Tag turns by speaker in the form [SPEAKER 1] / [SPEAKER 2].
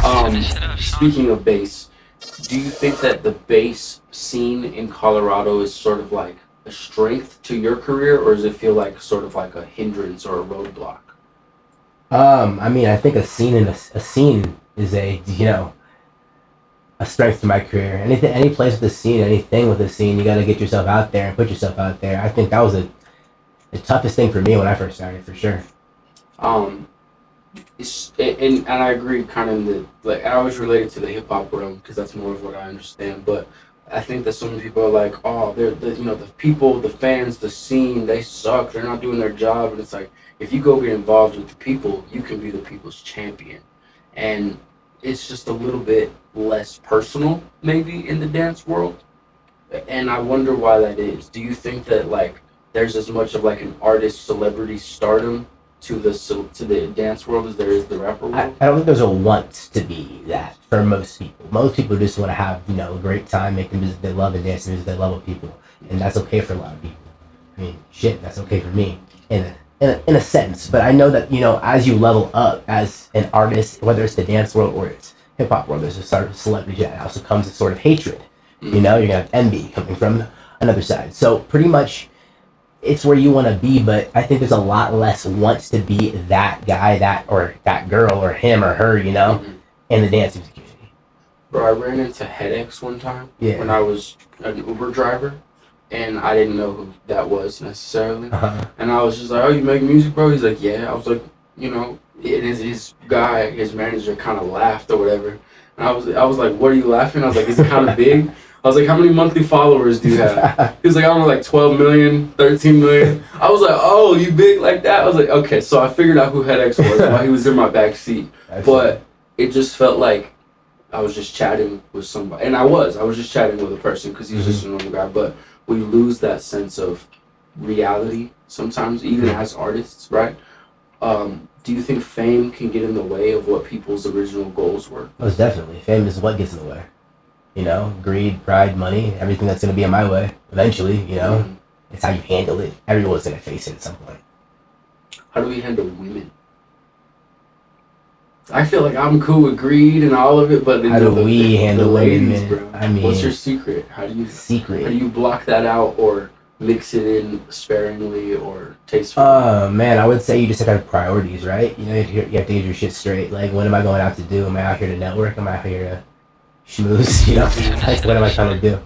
[SPEAKER 1] Speaking of bass, do you think that the bass scene in Colorado is sort of like a strength to your career, or does it feel like sort of like a hindrance or a roadblock?
[SPEAKER 2] I mean, I think a scene is a strength to my career. Anything, any place with a scene, anything with a scene, you got to get yourself out there and put yourself out there. I think that was the toughest thing for me when I first started, for sure.
[SPEAKER 1] Um, and I agree kind of in the like I always relate it to the hip hop realm because that's more of what I understand. But I think that some people are like, oh, they're the people, the fans, the scene, they suck. They're not doing their job, and it's like if you go get involved with the people, you can be the people's champion, and it's just a little bit less personal maybe in the dance world. And I wonder why that is. Do you think that like there's as much of like an artist celebrity stardom to the dance world as there is the rapper world?
[SPEAKER 2] I don't think there's a want to be that for most people. Most people just want to have, a great time making music they love and dancing music they love with people. And that's okay for a lot of people. I mean, shit, that's okay for me in a sense. But I know that, as you level up as an artist, whether it's the dance world or it's hip hop world, there's a sort of celebrity that also comes with sort of hatred. You're gonna have envy coming from another side. So pretty much it's where you want to be, but I think there's a lot less wants to be that guy, that or that girl, or him or her,
[SPEAKER 1] Mm-hmm.
[SPEAKER 2] in the dance music community.
[SPEAKER 1] Bro, I ran into headaches one time
[SPEAKER 2] Yeah.
[SPEAKER 1] when I was an Uber driver, and I didn't know who that was necessarily.
[SPEAKER 2] Uh-huh.
[SPEAKER 1] And I was just like, "Oh, you make music, bro?" He's like, "Yeah." I was like, and his guy, his manager, kind of laughed or whatever. And I was like, "What are you laughing?" I was like, "Is it kind of big?" I was like, "How many monthly followers do you have?" He was like, "I don't know, like 12 million, 13 million." I was like, "Oh, you big like that?" I was like, "Okay." So I figured out who Headache was while he was in my back seat. But it just felt like I was just chatting with somebody, and I was just chatting with a person because he's just a normal guy. But we lose that sense of reality sometimes, even as artists, right? Do you think fame can get in the way of what people's original goals were?
[SPEAKER 2] Most definitely. Fame is what gets in the way. Greed, pride, money, everything that's going to be in my way eventually,
[SPEAKER 1] Mhm.
[SPEAKER 2] it's how you handle it. Everyone's going to face it at some point.
[SPEAKER 1] How do we handle women? I feel like I'm cool with greed and all of it, but
[SPEAKER 2] How do we handle
[SPEAKER 1] ladies,
[SPEAKER 2] women,
[SPEAKER 1] bro.
[SPEAKER 2] man? I mean,
[SPEAKER 1] What's your secret? How do
[SPEAKER 2] secret.
[SPEAKER 1] you block that out or mix it in sparingly or tastefully?
[SPEAKER 2] Man, I would say you just have priorities, right? You have to get your shit straight. Like, what am I going out to do? Am I out here to network? Am I out here to schmooze? Like, what am I trying to do?